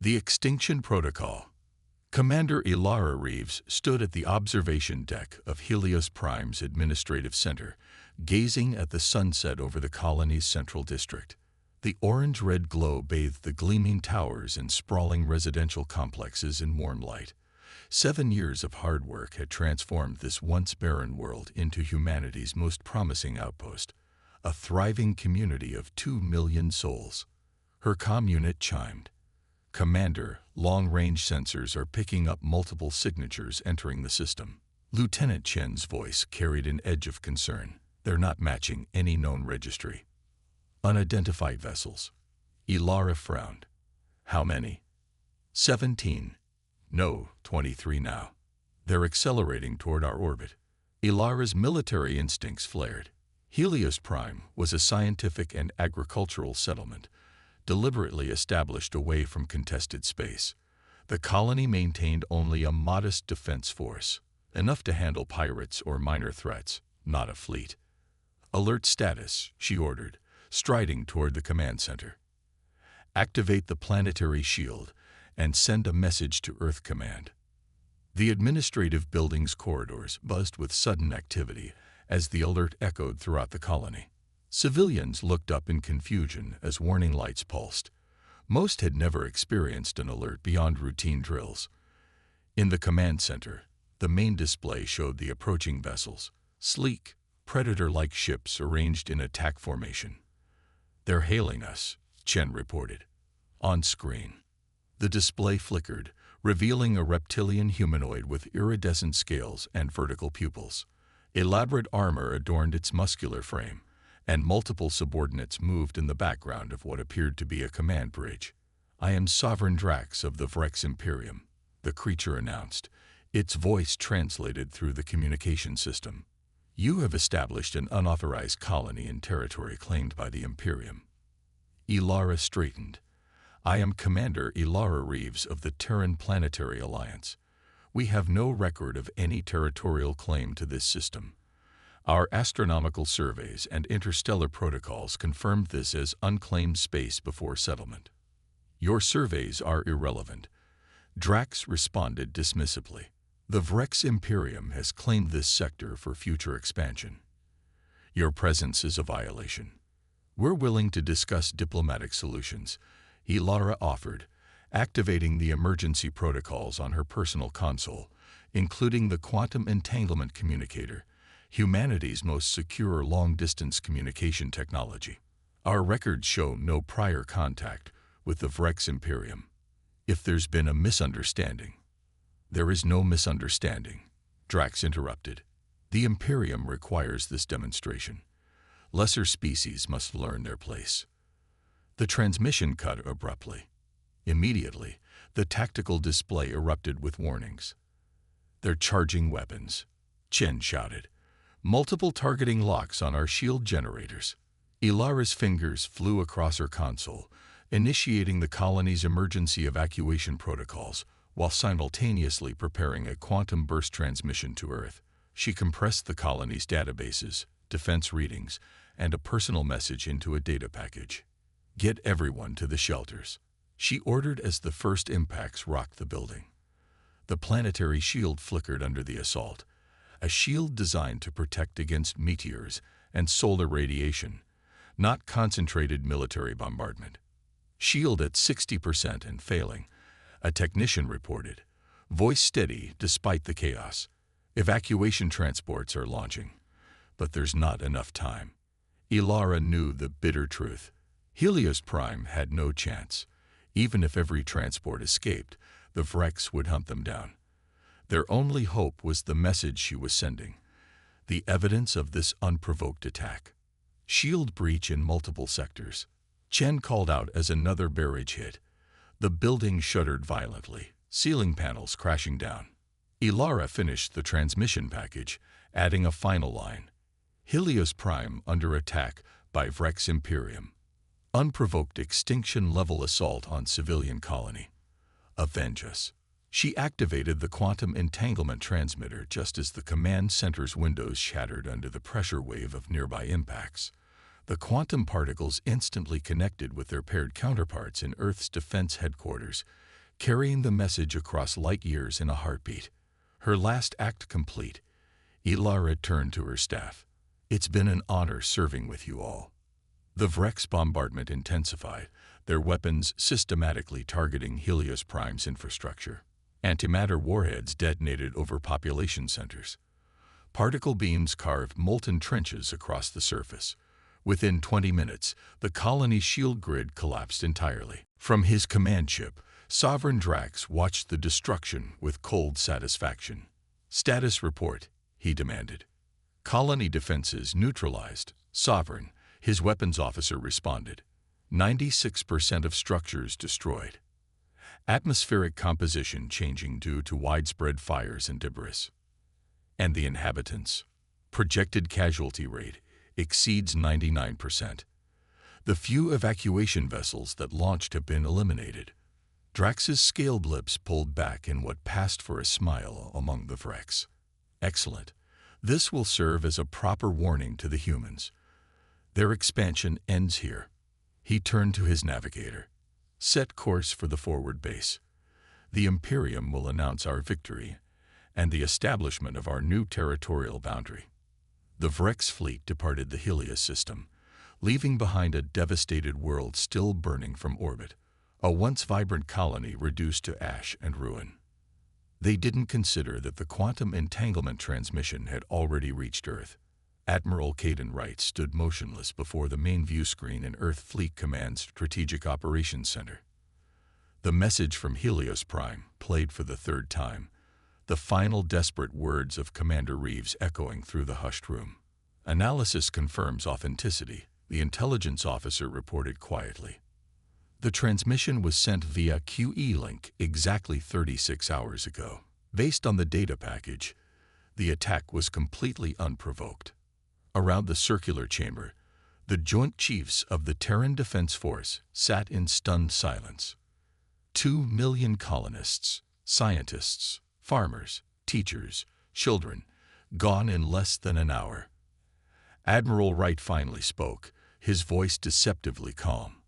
The Extinction Protocol. Commander Ilara Reeves stood at the observation deck of Helios Prime's administrative center, gazing at the sunset over the colony's central district. The orange-red glow bathed the gleaming towers and sprawling residential complexes in warm light. 7 years of hard work had transformed this once barren world into humanity's most promising outpost, a thriving community of 2 million souls. Her comm unit chimed. "Commander, long-range sensors are picking up multiple signatures entering the system." Lieutenant Chen's voice carried an edge of concern. "They're not matching any known registry." "Unidentified vessels." Ilara frowned. "How many?" 17. "No, 23 now. They're accelerating toward our orbit." Ilara's military instincts flared. Helios Prime was a scientific and agricultural settlement, deliberately established away from contested space. The colony maintained only a modest defense force, enough to handle pirates or minor threats, not a fleet. "Alert status," she ordered, striding toward the command center. "Activate the planetary shield and send a message to Earth Command." The administrative building's corridors buzzed with sudden activity as the alert echoed throughout the colony. Civilians looked up in confusion as warning lights pulsed. Most had never experienced an alert beyond routine drills. In the command center, the main display showed the approaching vessels, sleek, predator-like ships arranged in attack formation. "They're hailing us," Chen reported. On screen, the display flickered, revealing a reptilian humanoid with iridescent scales and vertical pupils. Elaborate armor adorned its muscular frame, and multiple subordinates moved in the background of what appeared to be a command bridge. "I am Sovereign Drax of the Vrex Imperium," the creature announced, its voice translated through the communication system. "You have established an unauthorized colony in territory claimed by the Imperium." Ilara straightened. "I am Commander Ilara Reeves of the Terran Planetary Alliance. We have no record of any territorial claim to this system. Our astronomical surveys and interstellar protocols confirmed this as unclaimed space before settlement." "Your surveys are irrelevant," Drax responded dismissively. "The Vrex Imperium has claimed this sector for future expansion. Your presence is a violation. We're willing to discuss diplomatic solutions," Ilara offered, activating the emergency protocols on her personal console, including the quantum entanglement communicator, humanity's most secure long-distance communication technology. "Our records show no prior contact with the Vrex Imperium. If there's been a misunderstanding—" "There is no misunderstanding," Drax interrupted. "The Imperium requires this demonstration. Lesser species must learn their place." The transmission cut abruptly. Immediately, the tactical display erupted with warnings. "They're charging weapons," Chen shouted. "Multiple targeting locks on our shield generators." Ilara's fingers flew across her console, initiating the colony's emergency evacuation protocols while simultaneously preparing a quantum burst transmission to Earth. She compressed the colony's databases, defense readings, and a personal message into a data package. "Get everyone to the shelters," she ordered as the first impacts rocked the building. The planetary shield flickered under the assault, a shield designed to protect against meteors and solar radiation, not concentrated military bombardment. "Shield at 60% and failing," a technician reported, voice steady despite the chaos. "Evacuation transports are launching, but there's not enough time." Ilara knew the bitter truth. Helios Prime had no chance. Even if every transport escaped, the Vrex would hunt them down. Their only hope was the message she was sending, the evidence of this unprovoked attack. "Shield breach in multiple sectors," Chen called out as another barrage hit. The building shuddered violently, ceiling panels crashing down. Ilara finished the transmission package, adding a final line. "Helios Prime under attack by Vrex Imperium. Unprovoked extinction-level assault on civilian colony. Avenge us." She activated the quantum entanglement transmitter just as the command center's windows shattered under the pressure wave of nearby impacts. The quantum particles instantly connected with their paired counterparts in Earth's defense headquarters, carrying the message across light years in a heartbeat. Her last act complete, Ilara turned to her staff. "It's been an honor serving with you all." The Vrex bombardment intensified, their weapons systematically targeting Helios Prime's infrastructure. Antimatter warheads detonated over population centers. Particle beams carved molten trenches across the surface. Within 20 minutes, the colony's shield grid collapsed entirely. From his command ship, Sovereign Drax watched the destruction with cold satisfaction. "Status report," he demanded. "Colony defenses neutralized. Sovereign," his weapons officer responded. 96% of structures destroyed. Atmospheric composition changing due to widespread fires and debris. And the inhabitants? Projected casualty rate exceeds 99%. The few evacuation vessels that launched have been eliminated. Drax's scale blips pulled back in what passed for a smile among the Vrex. "Excellent. This will serve as a proper warning to the humans. Their expansion ends here." He turned to his navigator. "Set course for the forward base. The Imperium will announce our victory and the establishment of our new territorial boundary." The Vrex fleet departed the Helios system, leaving behind a devastated world still burning from orbit, a once vibrant colony reduced to ash and ruin. They didn't consider that the quantum entanglement transmission had already reached Earth. Admiral Caden Wright stood motionless before the main view screen in Earth Fleet Command's Strategic Operations Center. The message from Helios Prime played for the third time, the final desperate words of Commander Reeves echoing through the hushed room. "Analysis confirms authenticity," the intelligence officer reported quietly. "The transmission was sent via QE link exactly 36 hours ago. Based on the data package, the attack was completely unprovoked." Around the circular chamber, the Joint Chiefs of the Terran Defense Force sat in stunned silence. 2 million colonists, scientists, farmers, teachers, children, gone in less than an hour. Admiral Wright finally spoke, his voice deceptively calm.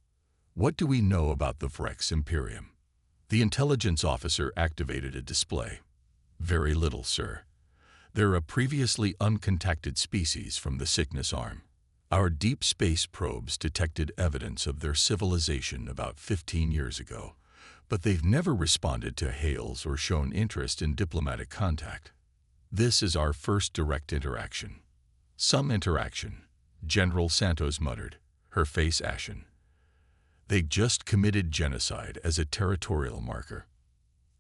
"What do we know about the Vrex Imperium?" The intelligence officer activated a display. "Very little, sir. They're a previously uncontacted species from the Cygnus Arm. Our deep space probes detected evidence of their civilization about 15 years ago, but they've never responded to hails or shown interest in diplomatic contact. This is our first direct interaction." "Some interaction," General Santos muttered, her face ashen. "They just committed genocide as a territorial marker."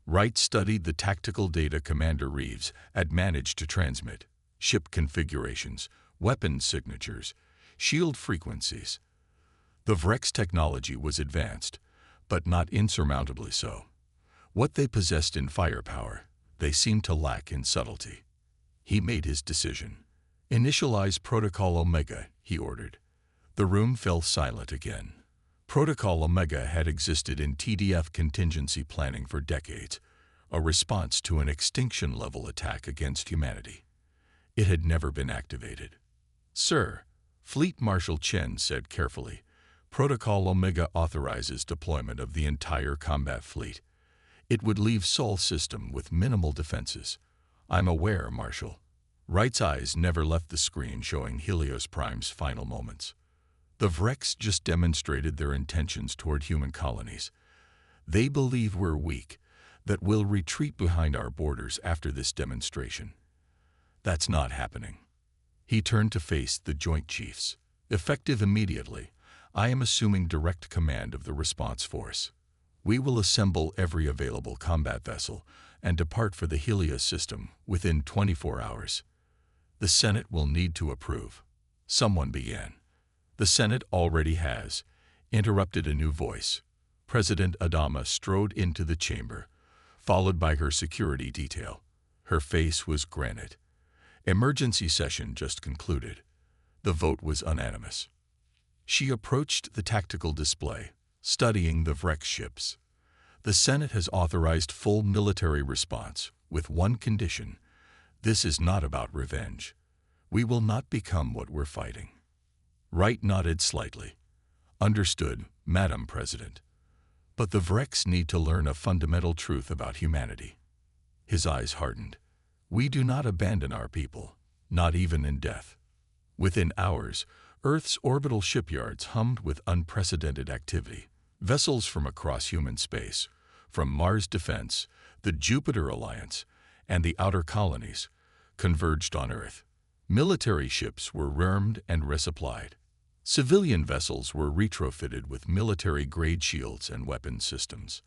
Wright studied the tactical data Commander Reeves had managed to transmit: ship configurations, weapon signatures, shield frequencies. The Vrex technology was advanced, but not insurmountably so. What they possessed in firepower, they seemed to lack in subtlety. He made his decision. "Initialize Protocol Omega," he ordered. The room fell silent again. Protocol Omega had existed in TDF contingency planning for decades, a response to an extinction-level attack against humanity. It had never been activated. "Sir," Fleet Marshal Chen said carefully, "Protocol Omega authorizes deployment of the entire combat fleet. It would leave Sol system with minimal defenses." "I'm aware, Marshal." Wright's eyes never left the screen showing Helios Prime's final moments. "The Vrex just demonstrated their intentions toward human colonies. They believe we're weak, that we'll retreat behind our borders after this demonstration. That's not happening." He turned to face the Joint Chiefs. "Effective immediately, I am assuming direct command of the response force. We will assemble every available combat vessel and depart for the Helios system within 24 hours. The Senate will need to approve." Someone began. "The Senate already has," interrupted a new voice. President Adama strode into the chamber, followed by her security detail. Her face was granite. Emergency session just concluded. The vote was unanimous. She approached the tactical display, studying the Vrex ships. "The Senate has authorized full military response, with one condition. This is not about revenge. We will not become what we're fighting." Wright nodded slightly. "Understood, Madam President." But the Vrex need to learn a fundamental truth about humanity. His eyes hardened. We do not abandon our people, not even in death. Within hours, Earth's orbital shipyards hummed with unprecedented activity. Vessels from across human space, from Mars Defense, the Jupiter Alliance, and the outer colonies, converged on Earth. Military ships were rearmed and resupplied. Civilian vessels were retrofitted with military-grade shields and weapons systems.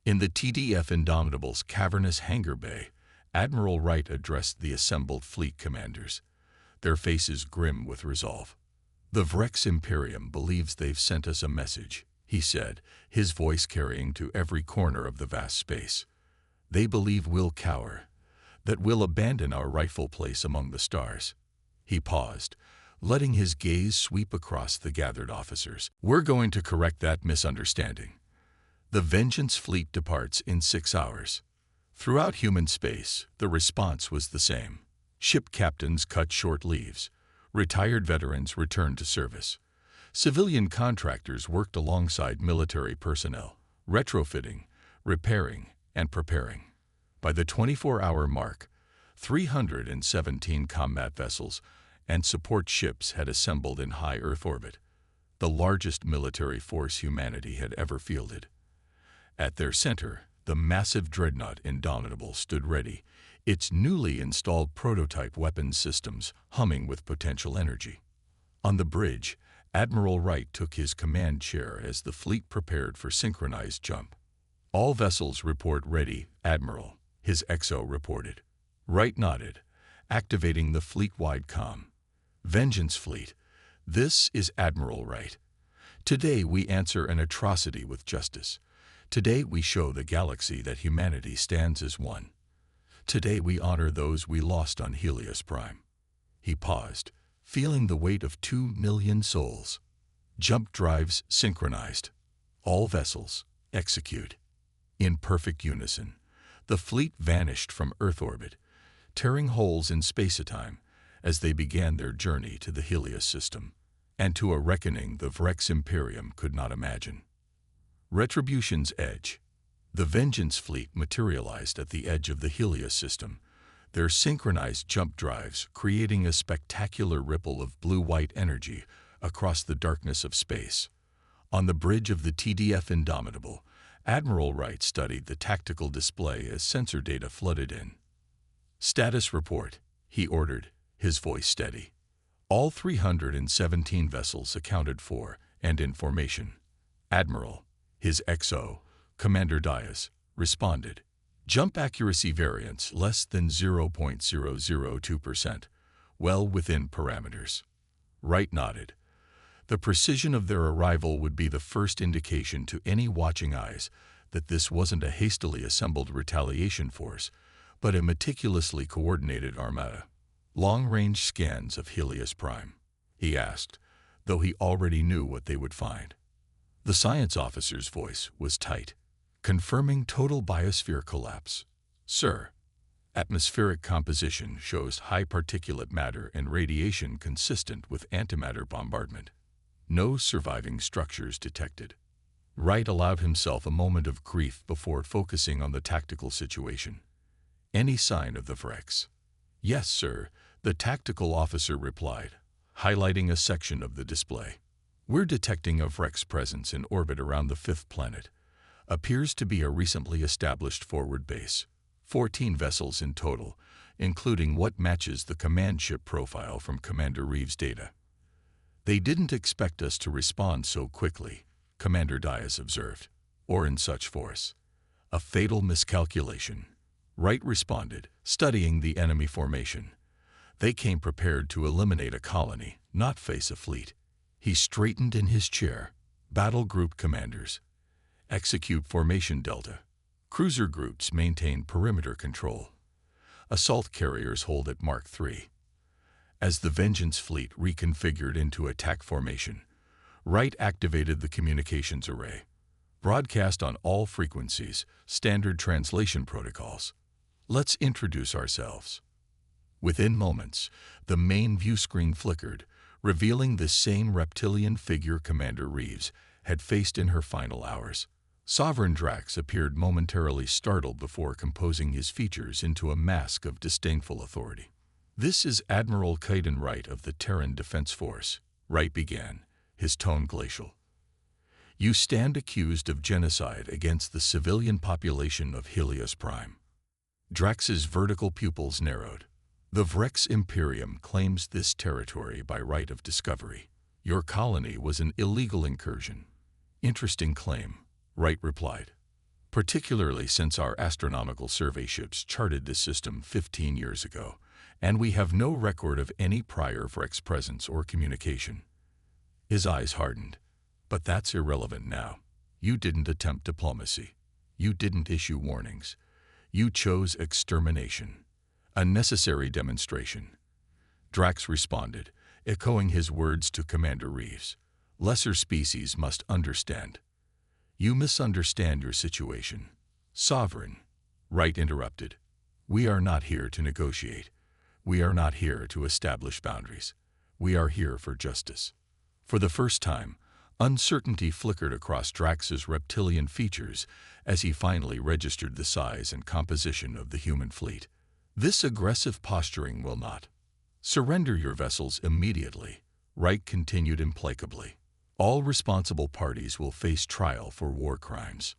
In the TDF Indomitable's cavernous hangar bay, Admiral Wright addressed the assembled fleet commanders, their faces grim with resolve. "The Vrex Imperium believes they've sent us a message," he said, his voice carrying to every corner of the vast space. "They believe we'll cower, that we'll abandon our rightful place among the stars." He paused, letting his gaze sweep across the gathered officers. "We're going to correct that misunderstanding. The Vengeance fleet departs in 6 hours." Throughout human space, the response was the same. Ship captains cut short leaves. Retired veterans returned to service. Civilian contractors worked alongside military personnel, retrofitting, repairing, and preparing. By the 24-hour mark, 317 combat vessels and support ships had assembled in high Earth orbit, the largest military force humanity had ever fielded. At their center, the massive dreadnought Indomitable stood ready, its newly installed prototype weapons systems humming with potential energy. On the bridge, Admiral Wright took his command chair as the fleet prepared for synchronized jump. "All vessels report ready, Admiral," his XO reported. Wright nodded, activating the fleet-wide comm. "Vengeance Fleet, this is Admiral Wright. Today we answer an atrocity with justice. Today we show the galaxy that humanity stands as one. Today we honor those we lost on Helios Prime." He paused, feeling the weight of 2 million souls. Jump drives synchronized. All vessels execute. In perfect unison, the fleet vanished from Earth orbit, tearing holes in space-time as they began their journey to the Helios system, and to a reckoning the Vrex Imperium could not imagine. Retribution's edge. The Vengeance fleet materialized at the edge of the Helios system, their synchronized jump drives creating a spectacular ripple of blue-white energy across the darkness of space. On the bridge of the TDF Indomitable, Admiral Wright studied the tactical display as sensor data flooded in. "Status report," he ordered, his voice steady. "All 317 vessels accounted for and in formation." Admiral, his XO, Commander Dias, responded. "Jump accuracy variance less than 0.002%, well within parameters." Wright nodded. The precision of their arrival would be the first indication to any watching eyes that this wasn't a hastily assembled retaliation force, but a meticulously coordinated armada. "Long-range scans of Helios Prime?" he asked, though he already knew what they would find. The science officer's voice was tight, confirming total biosphere collapse. "Sir, atmospheric composition shows high particulate matter and radiation consistent with antimatter bombardment. No surviving structures detected." Wright allowed himself a moment of grief before focusing on the tactical situation. "Any sign of the Vrex?" "Yes, sir," the tactical officer replied, highlighting a section of the display. "We're detecting a Vrex presence in orbit around the 5th planet. Appears to be a recently established forward base. 14 vessels in total, including what matches the command ship profile from Commander Reeves' data." "They didn't expect us to respond so quickly," Commander Dias observed, "or in such force. A fatal miscalculation." Wright responded, studying the enemy formation. "They came prepared to eliminate a colony, not face a fleet." He straightened in his chair. "Battle group commanders, execute formation delta. Cruiser groups maintain perimeter control. Assault carriers hold at Mark III." As the Vengeance fleet reconfigured into attack formation, Wright activated the communications array. "Broadcast on all frequencies, standard translation protocols. Let's introduce ourselves." Within moments, the main view screen flickered, revealing the same reptilian figure Commander Reeves had faced in her final hours. Sovereign Drax appeared momentarily startled before composing his features into a mask of disdainful authority. "This is Admiral Caden Wright of the Terran Defense Force," Wright began, his tone glacial. "You stand accused of genocide against the civilian population of Helios Prime." Drax's vertical pupils narrowed. "The Vrex Imperium claims this territory by right of discovery. Your colony was an illegal incursion." "Interesting claim," Wright replied, "particularly since our astronomical survey ships charted this system 15 years ago, and we have no record of any prior Vrex presence or communication." His eyes hardened. "But that's irrelevant now. You didn't attempt diplomacy. You didn't issue warnings. You chose extermination. A necessary demonstration." Drax responded, echoing his words to Commander Reeves. "Lesser species must understand." "You misunderstand your situation." "Sovereign," Wright interrupted. "We are not here to negotiate. We are not here to establish boundaries. We are here for justice." For the first time, uncertainty flickered across Drax's reptilian features as he finally registered the size and composition of the human fleet. "This aggressive posturing will not." "Surrender your vessels immediately," Wright continued implacably. "All responsible parties will face trial for war crimes.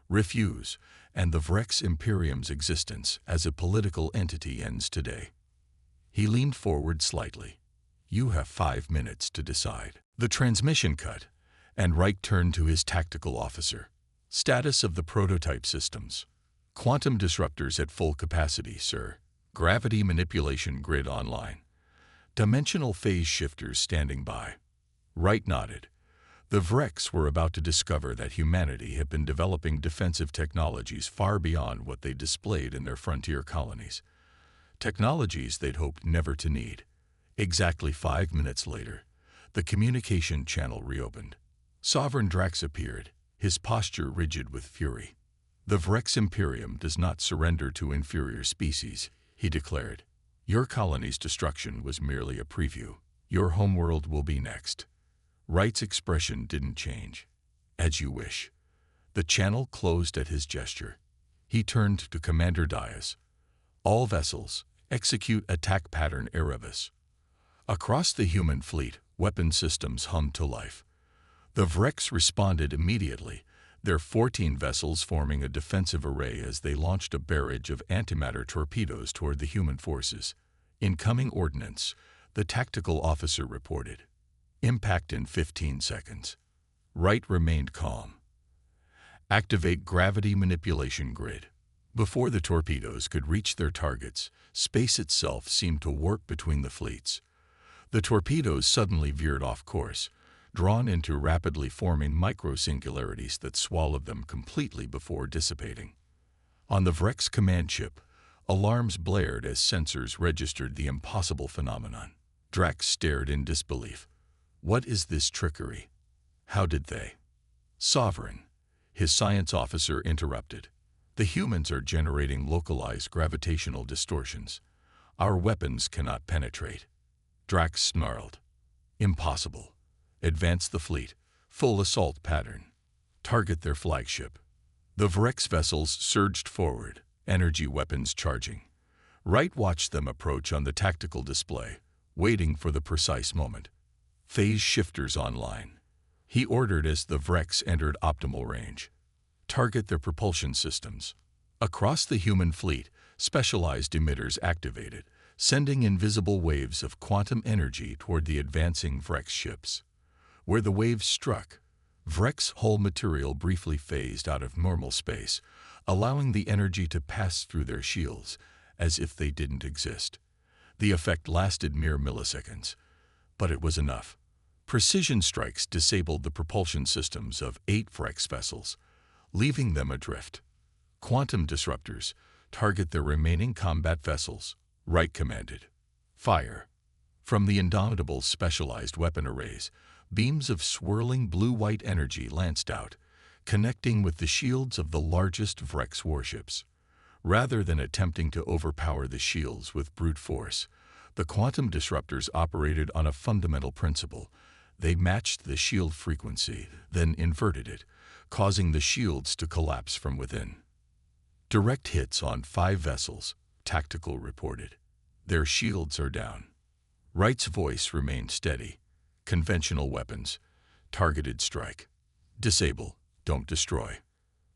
Refuse, and the Vrex Imperium's existence as a political entity ends today." He leaned forward slightly. "You have 5 minutes to decide." The transmission cut, and Wright turned to his tactical officer. "Status of the prototype systems." "Quantum disruptors at full capacity, sir. Gravity manipulation grid online. Dimensional phase shifters standing by." Wright nodded. The Vrex were about to discover that humanity had been developing defensive technologies far beyond what they displayed in their frontier colonies. Technologies they'd hoped never to need. Exactly 5 minutes later, the communication channel reopened. Sovereign Drax appeared, his posture rigid with fury. "The Vrex Imperium does not surrender to inferior species," he declared. "Your colony's destruction was merely a preview. Your homeworld will be next." Wright's expression didn't change. "As you wish." The channel closed at his gesture. He turned to Commander Dias. "All vessels, execute attack pattern Erebus." Across the human fleet, weapon systems hummed to life. The Vrex responded immediately, their 14 vessels forming a defensive array as they launched a barrage of antimatter torpedoes toward the human forces. "Incoming ordnance," the tactical officer reported. "Impact in 15 seconds." Wright remained calm. "Activate gravity manipulation grid." Before the torpedoes could reach their targets, space itself seemed to warp between the fleets. The torpedoes suddenly veered off course, drawn into rapidly forming microsingularities that swallowed them completely before dissipating. On the Vrex command ship, alarms blared as sensors registered the impossible phenomenon. Drax stared in disbelief. "What is this trickery? How did they?" "Sovereign," his science officer interrupted. "The humans are generating localized gravitational distortions. Our weapons cannot penetrate." Drax snarled. "Impossible. Advance the fleet. Full assault pattern. Target their flagship." The Vrex vessels surged forward, energy weapons charging. Wright watched them approach on the tactical display, waiting for the precise moment. "Phase shifters online," he ordered as the Vrex entered optimal range. "Target their propulsion systems." Across the human fleet, specialized emitters activated, sending invisible waves of quantum energy toward the advancing Vrex ships. Where the waves struck, Vrex hull material briefly phased out of normal space, allowing the energy to pass through their shields as if they didn't exist. The effect lasted mere milliseconds, but it was enough. Precision strikes disabled the propulsion systems of 8 Vrex vessels, leaving them adrift. "Quantum disruptors, target their remaining combat vessels," Wright commanded. "Fire." From the Indomitable's specialized weapon arrays, beams of swirling blue-white energy lanced out, connecting with the shields of the largest Vrex warships. Rather than attempting to overpower the shields with brute force, the quantum disruptors operated on a fundamental principle. They matched the shield frequency, then inverted it, causing the shields to collapse from within. Direct hits on 5 vessels, Tactical reported. Their shields are down. Wright's voice remained steady. Conventional weapons. Targeted strike. Disable, don't destroy.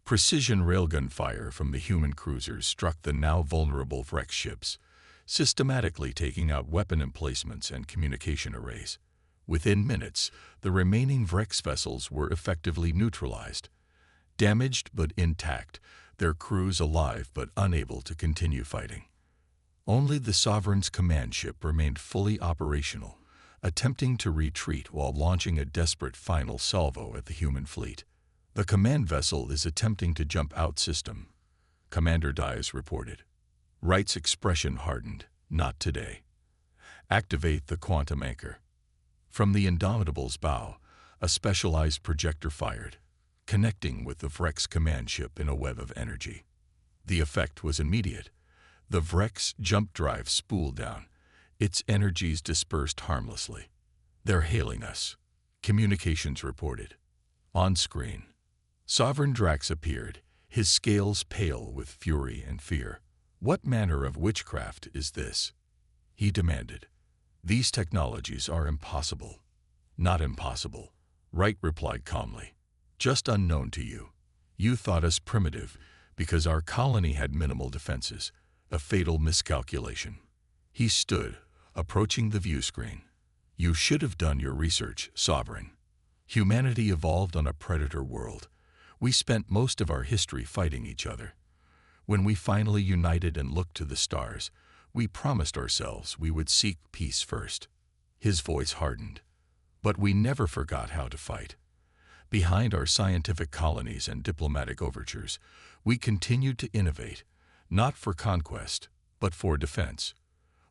Precision railgun fire from the human cruisers struck the now vulnerable Vrex ships, systematically taking out weapon emplacements and communication arrays. Within minutes, the remaining Vrex vessels were effectively neutralized. Damaged but intact, their crews alive but unable to continue fighting. Only the Sovereign's command ship remained fully operational, attempting to retreat while launching a desperate final salvo at the human fleet. The command vessel is attempting to jump out system, Commander Dias reported. Wright's expression hardened. Not today. Activate the quantum anchor. From the Indomitable's bow, a specialized projector fired, connecting with the Vrex command ship in a web of energy. The effect was immediate. The Vrex jump drive spooled down, its energies dispersed harmlessly. They're hailing us, communications reported. On screen, Sovereign Drax appeared, his scales pale with fury and fear. What manner of witchcraft is this? He demanded. These technologies are impossible. Not impossible, Wright replied calmly. Just unknown to you. You thought us primitive because our colony had minimal defenses, a fatal miscalculation. He stood, approaching the view screen. You should have done your research, Sovereign. Humanity evolved on a predator world. We spent most of our history fighting each other. When we finally united and looked to the stars, we promised ourselves we would seek peace first. His voice hardened. But we never forgot how to fight. Behind our scientific colonies and diplomatic overtures, we continued to innovate, not for conquest, but for defense.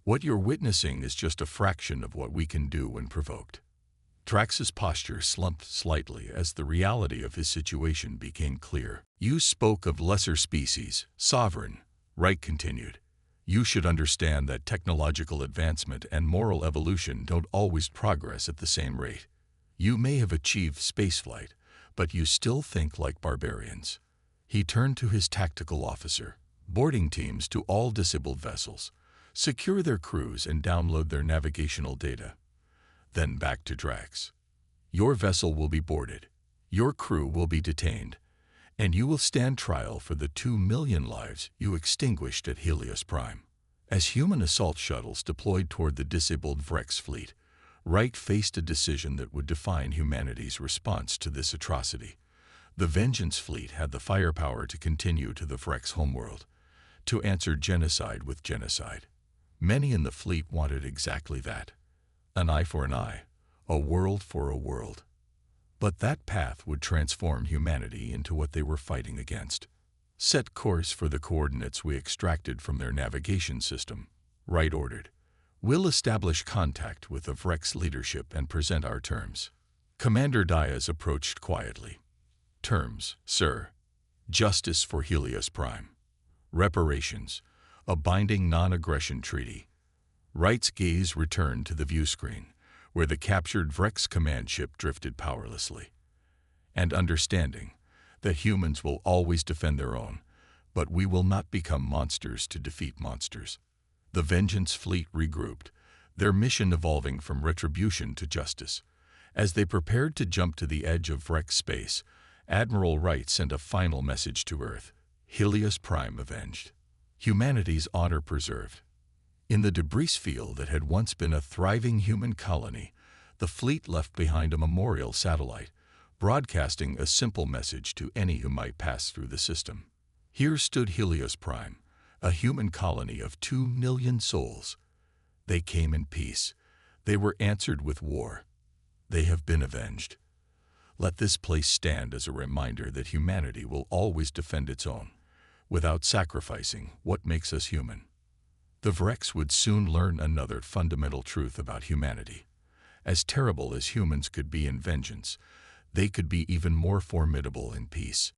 What you're witnessing is just a fraction of what we can do when provoked. Drax's posture slumped slightly as the reality of his situation became clear. You spoke of lesser species, Sovereign, Wright continued. You should understand that technological advancement and moral evolution don't always progress at the same rate. You may have achieved spaceflight, but you still think like barbarians. He turned to his tactical officer. Boarding teams to all disabled vessels. Secure their crews and download their navigational data. Then back to Drax. Your vessel will be boarded. Your crew will be detained. And you will stand trial for the 2 million lives you extinguished at Helios Prime. As human assault shuttles deployed toward the disabled Vrex fleet, Wright faced a decision that would define humanity's response to this atrocity. The Vengeance fleet had the firepower to continue to the Vrex homeworld, to answer genocide with genocide. Many in the fleet wanted exactly that. An eye for an eye, a world for a world. But that path would transform humanity into what they were fighting against. Set course for the coordinates we extracted from their navigation system, Wright ordered. We'll establish contact with the Vrex leadership and present our terms. Commander Dias approached quietly. Terms, sir. Justice for Helios Prime. Reparations. A binding non-aggression treaty. Wright's gaze returned to the view screen, where the captured Vrex command ship drifted powerlessly. And understanding that humans will always defend their own, but we will not become monsters to defeat monsters. The Vengeance fleet regrouped, their mission evolving from retribution to justice. As they prepared to jump to the edge of Vrex space, Admiral Wright sent a final message to Earth. Helios Prime avenged. Humanity's honor preserved. In the debris field that had once been a thriving human colony, the fleet left behind a memorial satellite, broadcasting a simple message to any who might pass through the system. Here stood Helios Prime, a human colony of 2 million souls. They came in peace. They were answered with war. They have been avenged. Let this place stand as a reminder that humanity will always defend its own, without sacrificing what makes us human. The Vrex would soon learn another fundamental truth about humanity. As terrible as humans could be in vengeance, they could be even more formidable in peace.